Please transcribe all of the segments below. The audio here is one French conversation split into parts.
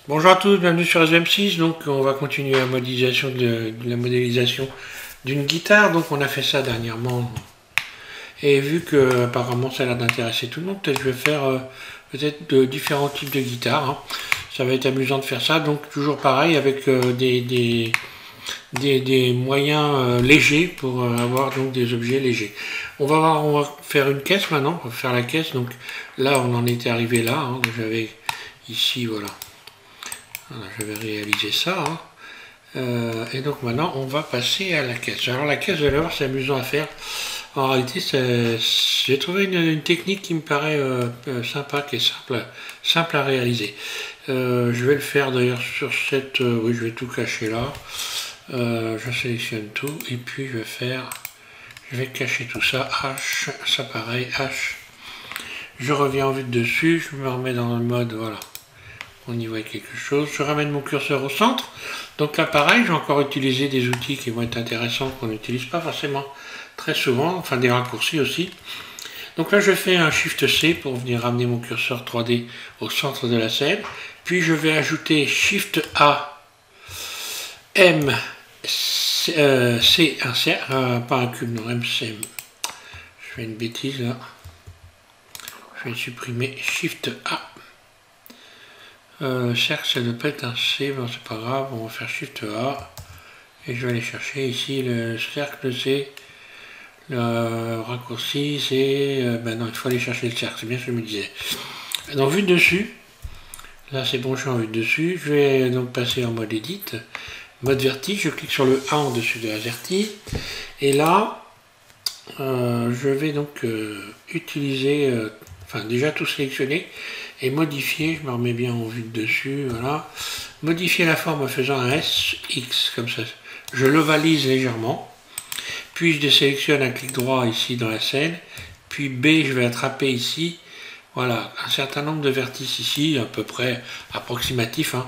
Bonjour à tous, bienvenue sur SVM6. Donc on va continuer la modélisation de la modélisation d'une guitare. Donc on a fait ça dernièrement. Et vu que apparemment ça a l'air d'intéresser tout le monde, peut-être je vais faire peut-être de différents types de guitares, hein. Ça va être amusant de faire ça. Donc toujours pareil avec des moyens légers pour avoir donc des objets légers. On va faire une caisse maintenant, on va faire la caisse. Donc là on en était arrivé là, hein. J'avais ici, voilà. Voilà, j'avais réalisé ça, hein. Et donc maintenant on va passer à la caisse. Alors la caisse, vous allez voir, c'est amusant à faire. En réalité, j'ai trouvé une technique qui me paraît sympa, qui est simple à réaliser. Je vais le faire d'ailleurs sur cette... oui, je vais tout cacher là. Je sélectionne tout et puis je vais cacher tout ça. H, ça pareil, H. Je reviens en vue de dessus, je me remets dans le mode, voilà. On y voit quelque chose. Je ramène mon curseur au centre. Donc là, pareil, je vais encore utiliser des outils qui vont être intéressants, qu'on n'utilise pas forcément très souvent, enfin des raccourcis aussi. Donc là, je fais un Shift C pour venir ramener mon curseur 3D au centre de la scène. Puis je vais ajouter Shift A, M, C, un cercle, pas un cube, non, MC. Je fais une bêtise là. Je vais supprimer Shift A. Cercle, ça doit pas être un C, bon c'est pas grave, on va faire Shift A. Et je vais aller chercher ici le cercle, c'est le raccourci, c'est... ben non, il faut aller chercher le cercle, c'est bien ce que je me disais. Donc vue de dessus, là c'est bon, je suis en vue de dessus. Je vais donc passer en mode Edit, mode vertige, je clique sur le A en dessus de la vertige. Et là, je vais donc utiliser, enfin déjà tout sélectionner, et modifier, je me remets bien en vue de dessus, voilà. Modifier la forme en faisant un SX, comme ça. Je l'ovalise légèrement. Puis je désélectionne un clic droit ici dans la scène. Puis B, je vais attraper ici, voilà, un certain nombre de vertices ici, à peu près approximatif, hein,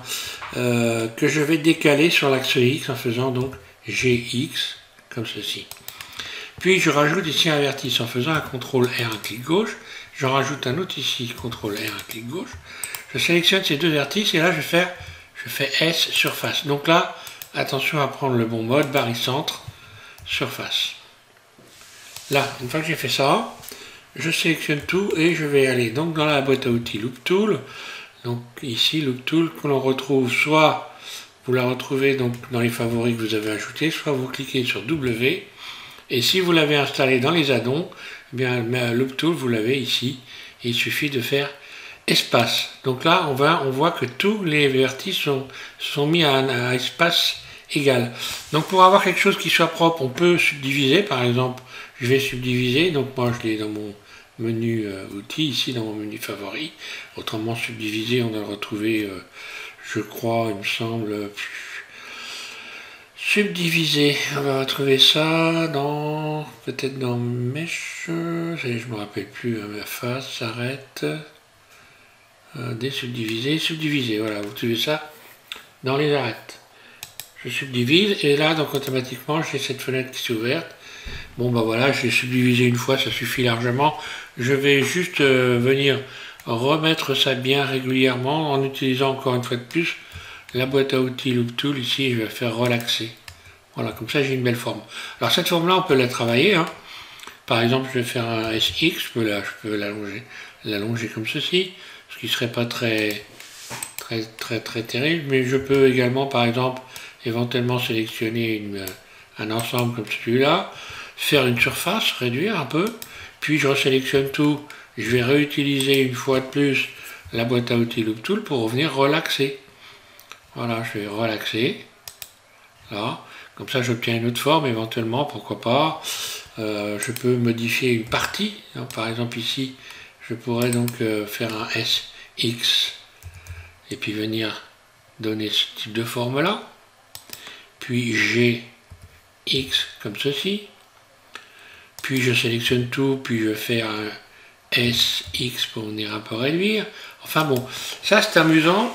que je vais décaler sur l'axe X en faisant donc GX, comme ceci. Puis je rajoute ici un vertice en faisant un CTRL R, un clic gauche. J'en rajoute un autre ici, CTRL R, un clic gauche. Je sélectionne ces deux vertices et là je fais S surface. Donc là, attention à prendre le bon mode, barycentre, surface. Là, une fois que j'ai fait ça, je sélectionne tout et je vais aller donc dans la boîte à outils Loop Tool. Donc ici, Loop Tool, que l'on retrouve soit vous la retrouvez donc dans les favoris que vous avez ajoutés, soit vous cliquez sur W. Et si vous l'avez installé dans les add-ons, eh bien Loop Tool, vous l'avez ici. Et il suffit de faire espace. Donc là, on voit que tous les vertices sont mis à un espace égal. Donc pour avoir quelque chose qui soit propre, on peut subdiviser. Par exemple, je vais subdiviser. Donc moi, je l'ai dans mon menu outils, ici dans mon menu favori. Autrement, subdiviser, on doit le retrouver, je crois, il me semble... Subdiviser, on va retrouver ça dans, peut-être dans Mesh, je me rappelle plus, la face s'arrête, désubdiviser, subdiviser, voilà, vous trouvez ça dans les arêtes. Je subdivise et là donc automatiquement j'ai cette fenêtre qui s'est ouverte. Bon bah voilà, je l'ai subdivisé une fois, ça suffit largement. Je vais juste venir remettre ça bien régulièrement en utilisant encore une fois de plus la boîte à outils Loop Tool. Ici je vais faire relaxer. Voilà, comme ça j'ai une belle forme. Alors cette forme-là, on peut la travailler, hein. Par exemple, je vais faire un SX, je peux l'allonger comme ceci, ce qui ne serait pas très terrible, mais je peux également, par exemple, éventuellement sélectionner un ensemble comme celui-là, faire une surface, réduire un peu, puis je resélectionne tout, je vais réutiliser une fois de plus la boîte à outils Loop Tool pour revenir relaxer. Voilà, je vais relaxer, là. Comme ça, j'obtiens une autre forme, éventuellement, pourquoi pas. Je peux modifier une partie. Donc, par exemple, ici, je pourrais donc faire un SX et puis venir donner ce type de forme-là. Puis GX, comme ceci. Puis je sélectionne tout, puis je fais un SX pour venir un peu réduire. Enfin bon, ça c'est amusant,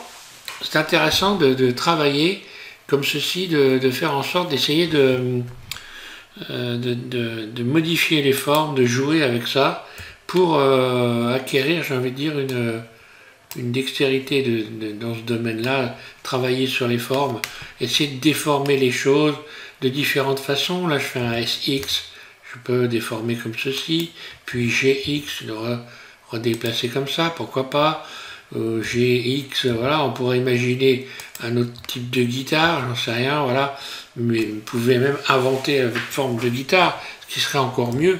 c'est intéressant de travailler comme ceci, de faire en sorte d'essayer de modifier les formes, de jouer avec ça pour acquérir, j'ai envie de dire, une dextérité dans ce domaine-là, travailler sur les formes, essayer de déformer les choses de différentes façons. Là, je fais un SX, je peux déformer comme ceci, puis GX, le redéplacer comme ça, pourquoi pas. GX, voilà, on pourrait imaginer un autre type de guitare, j'en sais rien, voilà. Mais vous pouvez même inventer une forme de guitare, ce qui serait encore mieux,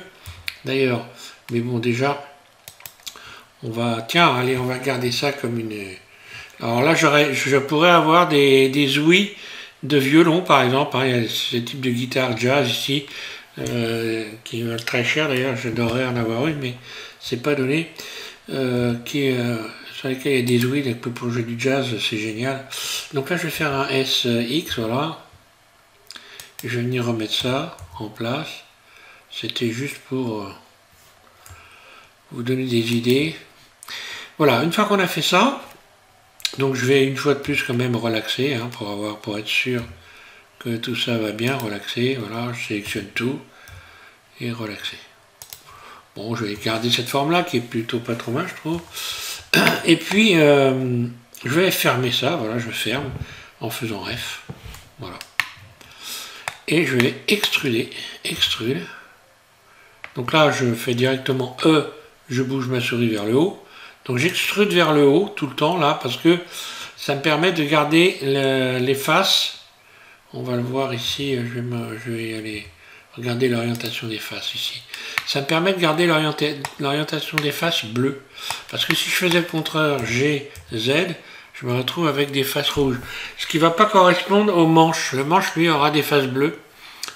d'ailleurs. Mais bon, déjà, tiens, allez, on va garder ça comme une... Alors là, je pourrais avoir des ouïes de violon, par exemple, hein. Il y a ce type de guitare jazz ici, qui valent très cher, d'ailleurs, j'adorerais en avoir une, mais c'est pas donné, sur lesquels il y a des ouïes, donc pour jouer du jazz, c'est génial. Donc là, je vais faire un SX, voilà. Je vais venir remettre ça en place. C'était juste pour vous donner des idées. Voilà, une fois qu'on a fait ça, donc je vais une fois de plus quand même relaxer, hein, pour être sûr que tout ça va bien, relaxer. Voilà, je sélectionne tout et relaxer. Bon, je vais garder cette forme-là qui est plutôt pas trop mal, je trouve. Et puis, je vais fermer ça, voilà, je ferme en faisant F. Voilà. Et je vais extruder, extrude. Donc là, je fais directement E, je bouge ma souris vers le haut. Donc j'extrude vers le haut tout le temps là, parce que ça me permet de garder les faces. On va le voir ici, je vais y aller regarder l'orientation des faces ici. Ça me permet de garder l'orientation des faces bleues. Parce que si je faisais le contraire G, Z, je me retrouve avec des faces rouges. Ce qui ne va pas correspondre au manche. Le manche, lui, aura des faces bleues.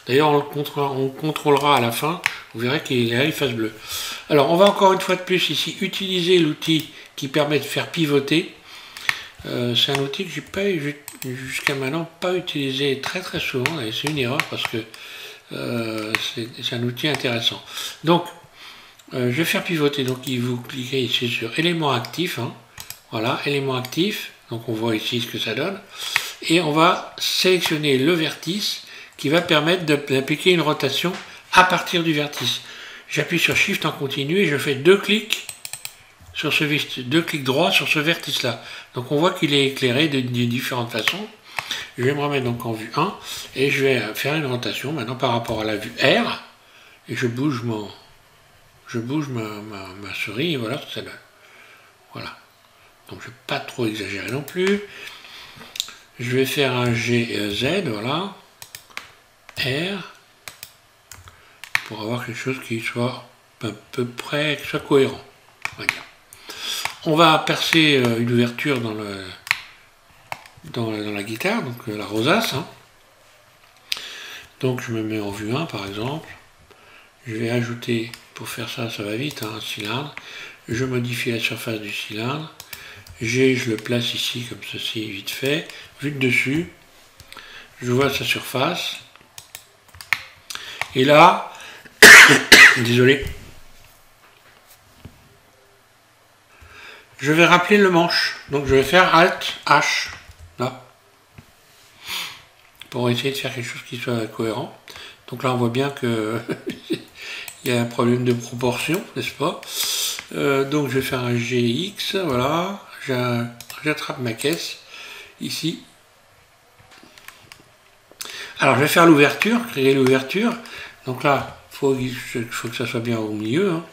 D'ailleurs, on contrôlera à la fin. Vous verrez qu'il a les faces bleues. Alors, on va encore une fois de plus ici utiliser l'outil qui permet de faire pivoter. C'est un outil que j'ai pas jusqu'à maintenant pas utilisé très très souvent. Et c'est une erreur parce que c'est un outil intéressant. Donc, je vais faire pivoter. Donc, vous cliquez ici sur élément actif. Hein. Voilà, élément actif. Donc, on voit ici ce que ça donne. Et on va sélectionner le vertice qui va permettre d'appliquer une rotation à partir du vertice. J'appuie sur Shift en continu et je fais deux clics droits sur ce vertice-là. Donc, on voit qu'il est éclairé de différentes façons. Je vais me remettre donc en vue 1 et je vais faire une rotation maintenant par rapport à la vue R et je bouge ma souris et voilà ce que ça donne. Voilà. Donc je ne vais pas trop exagérer non plus. Je vais faire un GZ, voilà. R pour avoir quelque chose qui soit à peu près, qui soit cohérent. On va dire. On va percer une ouverture dans la guitare, donc la rosace. Hein. Donc je me mets en vue 1 par exemple. Je vais ajouter, pour faire ça, ça va vite, hein, un cylindre. Je modifie la surface du cylindre. G, je le place ici comme ceci, vite fait. Vue de dessus. Je vois sa surface. Et là, désolé, je vais rappeler le manche. Donc je vais faire Alt H, là, pour essayer de faire quelque chose qui soit cohérent. Donc là, on voit bien que il y a un problème de proportion, n'est-ce pas? Donc je vais faire un GX, voilà. J'attrape ma caisse ici. Alors je vais faire l'ouverture, créer l'ouverture. Donc là, il faut que ça soit bien au milieu. Hein.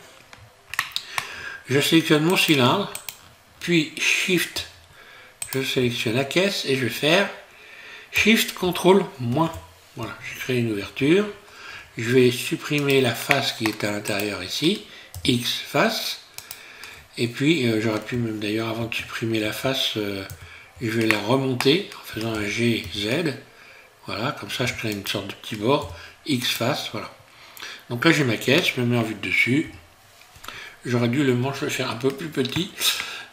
Je sélectionne mon cylindre, puis Shift, je sélectionne la caisse et je vais faire Shift CTRL moins. Voilà, j'ai créé une ouverture. Je vais supprimer la face qui est à l'intérieur ici, X face. Et puis j'aurais pu même d'ailleurs avant de supprimer la face, je vais la remonter en faisant un GZ. Voilà, comme ça je crée une sorte de petit bord, X face, voilà. Donc là j'ai ma caisse, je me mets en vue de dessus. J'aurais dû le manche le faire un peu plus petit.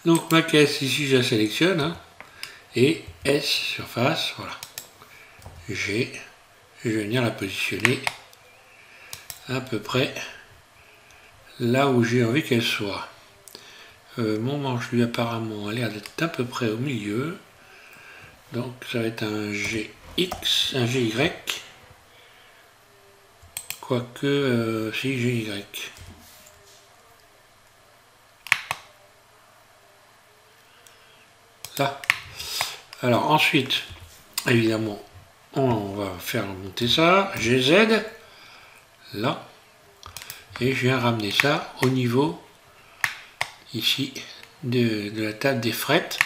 Donc ma caisse ici je la sélectionne. Hein, et S surface, voilà. G, je vais venir la positionner à peu près là où j'ai envie qu'elle soit. Mon manche lui apparemment a l'air d'être à peu près au milieu. Donc ça va être un GX, un GY. Quoique, si GY. Là. Alors ensuite, évidemment, on va faire monter ça, GZ, là, et je viens ramener ça au niveau, ici, de la table des frettes,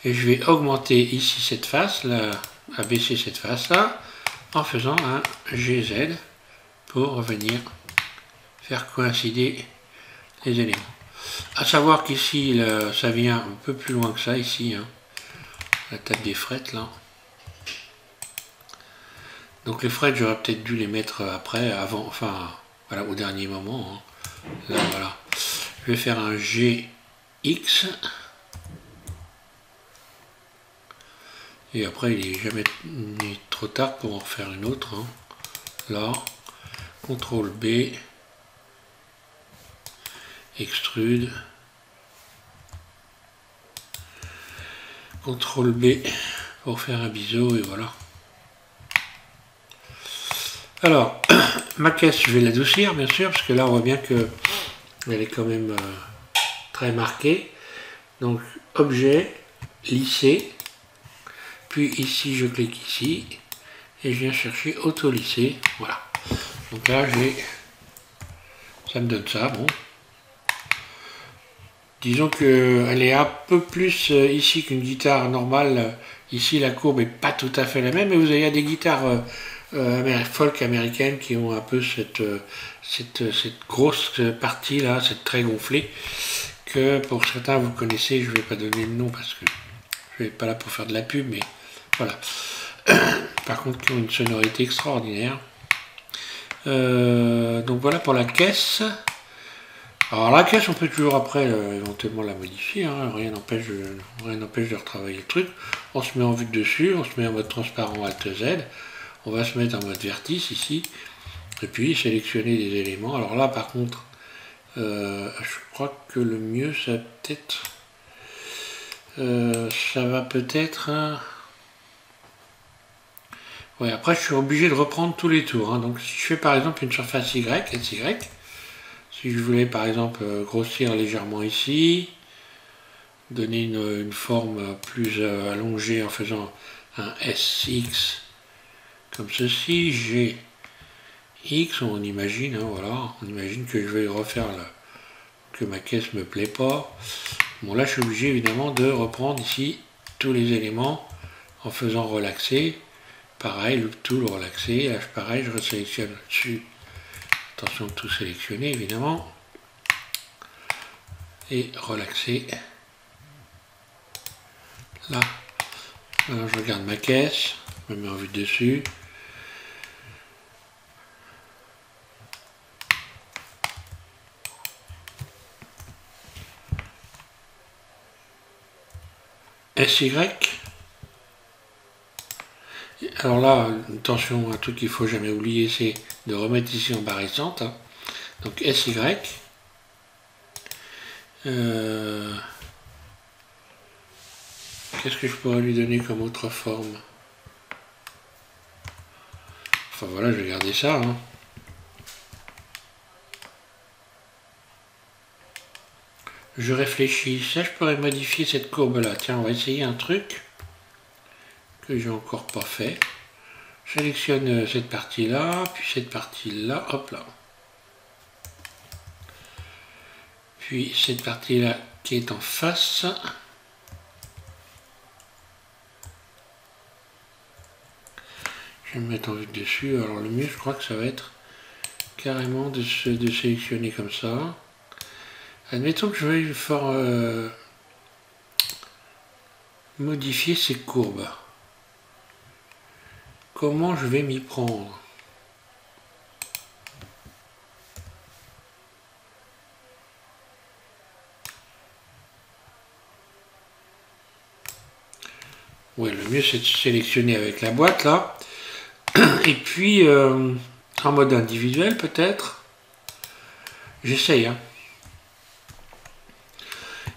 et je vais augmenter ici cette face, là, abaisser cette face là, en faisant un GZ, pour venir faire coïncider les éléments. À savoir qu'ici, ça vient un peu plus loin que ça, ici, hein, la table des frettes, là. Donc les frettes, j'aurais peut-être dû les mettre après, avant, enfin, voilà, au dernier moment. Hein. Là, voilà. Je vais faire un GX. Et après, il n'est jamais trop tard pour en refaire une autre. Hein. Là, CTRL B, extrude, CTRL B pour faire un biseau, et voilà. Alors, ma caisse, je vais l'adoucir, bien sûr, parce que là, on voit bien que elle est quand même très marquée. Donc, objet, lisser, puis ici, je clique ici, et je viens chercher auto-lisser, voilà. Donc là, ça me donne ça, bon. Disons qu'elle est un peu plus ici qu'une guitare normale. Ici, la courbe n'est pas tout à fait la même, mais vous avez des guitares folk américaines qui ont un peu cette grosse partie là, cette très gonflée, que pour certains vous connaissez, je ne vais pas donner le nom parce que je ne vais pas là pour faire de la pub, mais voilà. Par contre, qui ont une sonorité extraordinaire. Donc voilà pour la caisse. Alors la caisse, on peut toujours après éventuellement la modifier, hein. Rien n'empêche de retravailler le truc. On se met en vue de dessus, on se met en mode transparent Alt Z, on va se mettre en mode vertice ici, et puis sélectionner des éléments. Alors là par contre, je crois que le mieux ça va peut-être... Ouais, après je suis obligé de reprendre tous les tours, hein. Donc si je fais par exemple une surface Y, SY, si je voulais par exemple grossir légèrement ici, donner une forme plus allongée en faisant un SX comme ceci, GX, on imagine, hein, voilà, on imagine que je vais refaire que ma caisse me plaît pas. Bon là je suis obligé évidemment de reprendre ici tous les éléments en faisant relaxer. Pareil, le tool relaxer, là pareil, je resélectionne dessus. Attention de tout sélectionner évidemment. Et relaxer. Là. Alors je regarde ma caisse. Je me mets en vue dessus. SY. Alors là, attention, un truc qu'il ne faut jamais oublier, c'est de remettre ici en barre récente. Hein. Donc SY. Qu'est-ce que je pourrais lui donner comme autre forme? Enfin voilà, je vais garder ça. Hein. Je réfléchis. Ça, je pourrais modifier cette courbe-là. Tiens, on va essayer un truc que j'ai encore pas fait. Je sélectionne cette partie-là, puis cette partie-là. Hop là. Puis cette partie-là qui est en face. Je vais me mettre en vue dessus. Alors le mieux, je crois que ça va être carrément de sélectionner comme ça. Admettons que je vais modifier ces courbes. Comment je vais m'y prendre? Ouais, le mieux c'est de sélectionner avec la boîte là. Et puis en mode individuel peut-être. J'essaye. Hein.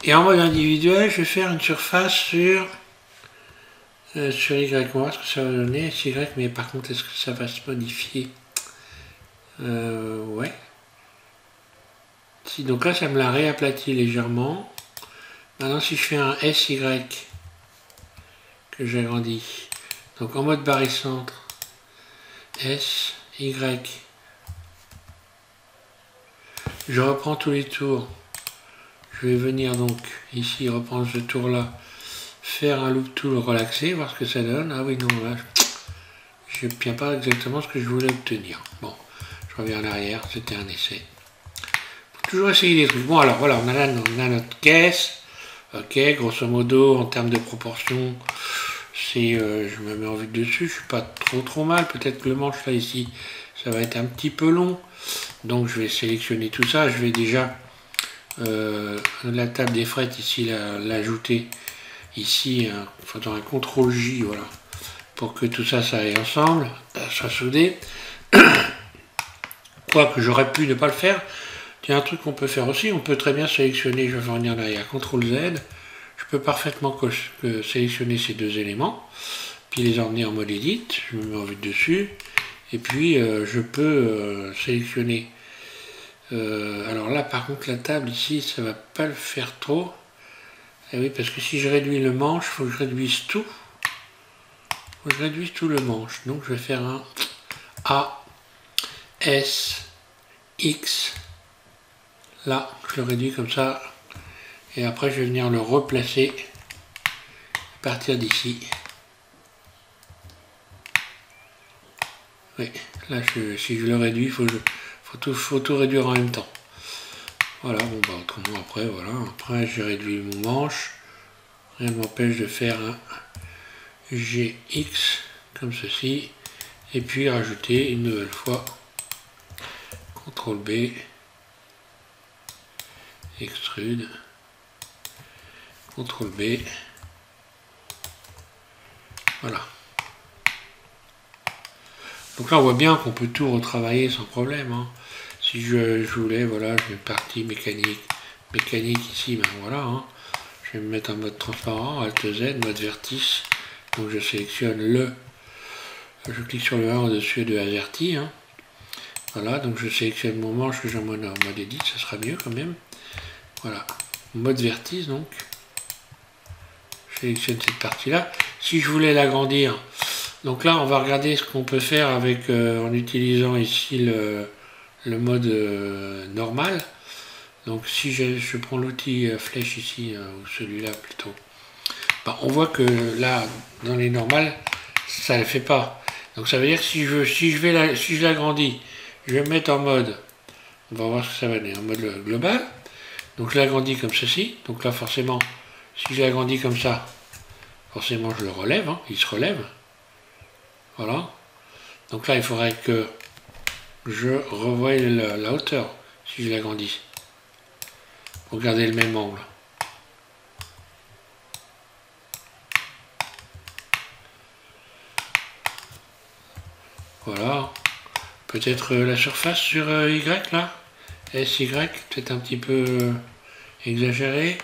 Et en mode individuel, je vais faire une surface sur Y. On va voir ce que ça va donner. Y, mais par contre, est-ce que ça va se modifier? Ouais. Si, donc là, ça me l'a réaplati légèrement. Maintenant, si je fais un SY que j'agrandis. Donc en mode barycentre, S, Y. Je reprends tous les tours. Je vais venir donc ici reprendre ce tour là, faire un loop tool relaxé, voir ce que ça donne. Ah oui non, là je n'obtiens pas exactement ce que je voulais obtenir. Bon, je reviens en arrière, c'était un essai. Faut toujours essayer des trucs. Bon alors voilà, on a notre caisse. Ok, grosso modo en termes de proportion, c'est je me mets en vue dessus, je suis pas trop mal. Peut-être que le manche là ici, ça va être un petit peu long. Donc je vais sélectionner tout ça. Je vais déjà la table des frettes ici l'ajouter ici en faisant un CTRL J, voilà, pour que tout ça aille ensemble, soit soudé. Quoique j'aurais pu ne pas le faire. Il y a un truc qu'on peut faire aussi, on peut très bien sélectionner, je vais revenir en arrière, CTRL Z, je peux parfaitement sélectionner ces deux éléments, puis les emmener en mode Edit, je me mets en vue dessus, et puis je peux sélectionner. Alors là par contre la table ici, ça va pas le faire trop. Et oui, parce que si je réduis le manche, il faut que je réduise tout. Il faut que je réduise tout le manche. Donc je vais faire un A, S, X. Là, je le réduis comme ça. Et après, je vais venir le replacer à partir d'ici. Oui, là, si je le réduis, il faut tout réduire en même temps. Voilà, bon, bah, autrement, après, voilà. Après, je réduis mon manche. Rien ne m'empêche de faire un GX, comme ceci. Et puis, rajouter une nouvelle fois. CTRL B. Extrude. CTRL B. Voilà. Donc là, on voit bien qu'on peut tout retravailler sans problème. Hein. Si je voulais, voilà, je mets partie mécanique ici, ben voilà. Hein. Je vais me mettre en mode transparent, Alt Z, mode vertice. Donc je sélectionne je clique sur le 1 au-dessus de AZERTY. Hein. Voilà, donc je sélectionne mon manche que j'emmène en mode Edit, ça sera mieux quand même. Voilà, mode vertice donc. Je sélectionne cette partie-là. Si je voulais l'agrandir, donc là on va regarder ce qu'on peut faire avec en utilisant ici le mode normal. Donc si je prends l'outil flèche ici, ou celui-là plutôt, ben, on voit que là, dans les normales, ça ne le fait pas. Donc ça veut dire que si je l'agrandis, je vais me mettre en mode, on va voir ce que ça va donner, en mode global. Donc je l'agrandis comme ceci. Donc là forcément, si je l'agrandis comme ça, forcément je le relève, hein, il se relève. Voilà. Donc là il faudrait que je revoie la hauteur si je l'agrandis. Pour garder le même angle. Voilà. Peut-être la surface sur Y là. SY, peut-être un petit peu exagéré.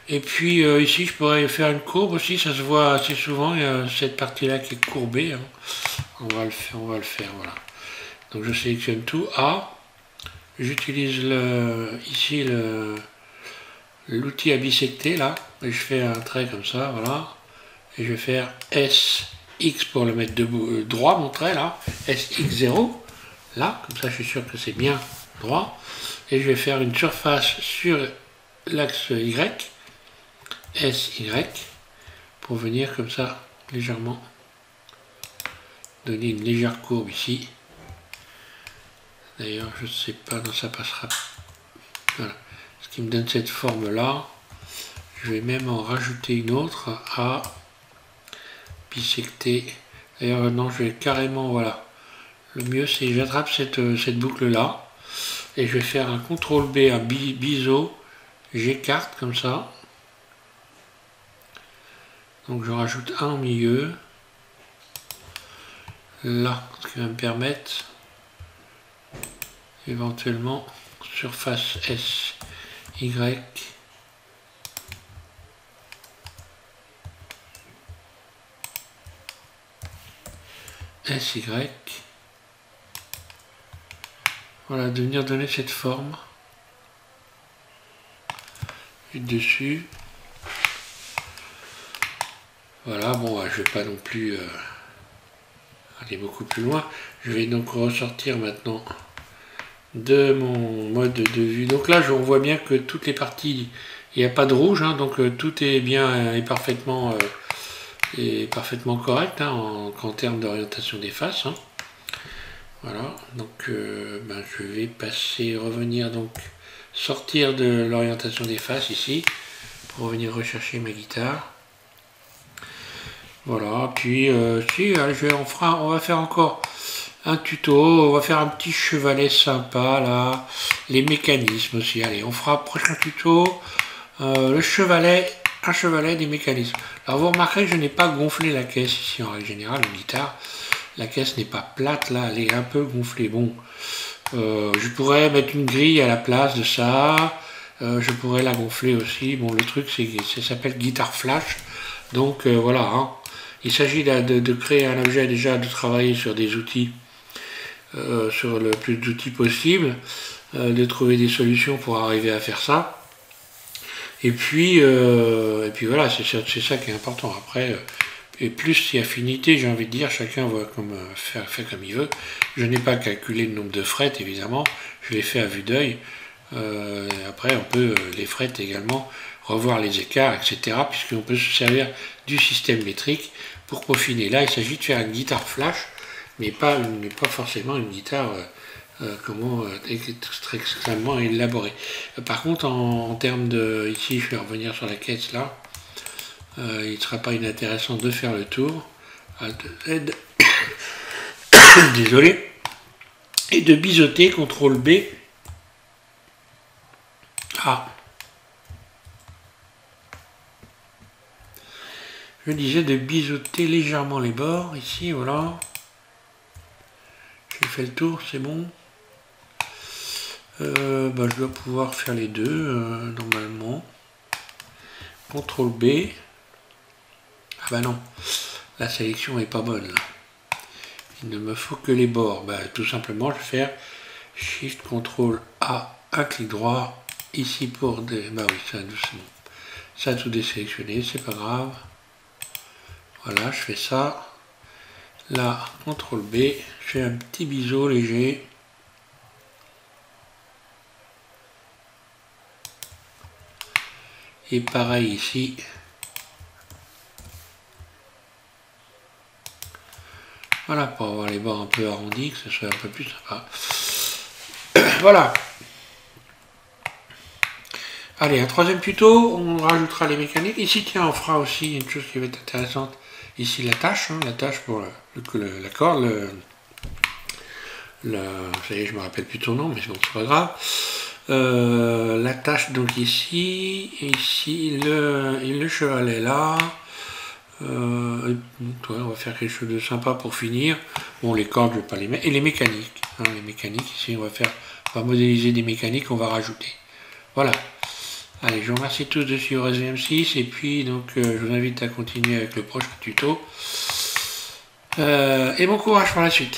Et puis ici je pourrais faire une courbe aussi, ça se voit assez souvent, il y a cette partie là qui est courbée. Hein. On va le faire, voilà. Donc je sélectionne tout, A. J'utilise ici l'outil à bisecter là, et je fais un trait comme ça, voilà. Et je vais faire SX pour le mettre debout, droit mon trait là, SX0, là, comme ça je suis sûr que c'est bien droit. Et je vais faire une surface sur l'axe Y, SY, pour venir comme ça, légèrement, donner une légère courbe ici. D'ailleurs, je ne sais pas, non, ça passera. Voilà, ce qui me donne cette forme là. Je vais même en rajouter une autre à bisecter. D'ailleurs, non, je vais carrément, voilà. Le mieux, c'est que j'attrape cette boucle là et je vais faire un CTRL B, un biseau, j'écarte comme ça. Donc, je rajoute un au milieu. Là, ce qui va me permettre éventuellement surface S, Y. SY. Voilà, de venir donner cette forme. Et dessus. Voilà, bon, je vais pas non plus aller beaucoup plus loin. Je vais donc ressortir maintenant de mon mode de vue. Donc là, on voit bien que toutes les parties, il n'y a pas de rouge, hein, donc tout est bien et parfaitement correct hein, en termes d'orientation des faces. Hein. Voilà, donc je vais revenir donc sortir de l'orientation des faces ici pour revenir rechercher ma guitare. Voilà, puis on va faire encore un tuto, on va faire un petit chevalet sympa là, les mécanismes aussi. Allez, on fera prochain tuto un chevalet des mécanismes. Alors vous remarquerez que je n'ai pas gonflé la caisse ici en règle générale, une guitare. La caisse n'est pas plate là, elle est un peu gonflée. Bon, je pourrais mettre une grille à la place de ça. Je pourrais la gonfler aussi. Bon, le truc, ça s'appelle guitare flash. Donc voilà, hein. Il s'agit de créer un objet déjà, de travailler sur des outils, sur le plus d'outils possible, de trouver des solutions pour arriver à faire ça. Et puis voilà, c'est ça qui est important. Après, et plus si affinité, j'ai envie de dire, chacun va fait comme il veut. Je n'ai pas calculé le nombre de frettes, évidemment. Je l'ai fait à vue d'œil. Après, on peut les frettes également, revoir les écarts, etc. Puisqu'on peut se servir du système métrique pour peaufiner. Là, il s'agit de faire une guitare flash, mais pas forcément une guitare extrêmement élaborée. Par contre, en termes de... Ici, je vais revenir sur la caisse là. Il ne sera pas inintéressant de faire le tour. Alt Z. Désolé. Et de biseauter, CTRL B. Ah. Je disais de biseauter légèrement les bords, ici, voilà. J'ai fait le tour, c'est bon. Je dois pouvoir faire les deux, normalement. CTRL B. Ah bah non, la sélection n'est pas bonne, là. Il ne me faut que les bords. Tout simplement, je vais faire Shift, CTRL A, un clic droit. Ici pour des... oui, ça doucement. Ça a tout désélectionné, c'est pas grave. Voilà, je fais ça. Là, CTRL B, je fais un petit biseau léger. Et pareil ici. Voilà, pour avoir les bords un peu arrondis, que ce soit un peu plus sympa. Voilà. Allez, un troisième tuto, on rajoutera les mécaniques. Ici, tiens, on fera aussi une chose qui va être intéressante. Ici, la tâche pour la corde, ça y est, je me rappelle plus ton nom, mais bon, c'est pas grave. La tâche, donc ici le chevalet là. On va faire quelque chose de sympa pour finir. Bon, les cordes, je vais pas les mettre. Et les mécaniques. Hein, les mécaniques, ici, on va modéliser des mécaniques, on va rajouter. Voilà. Allez, je vous remercie tous de suivre SVM6 et puis donc je vous invite à continuer avec le prochain tuto. Et bon courage pour la suite.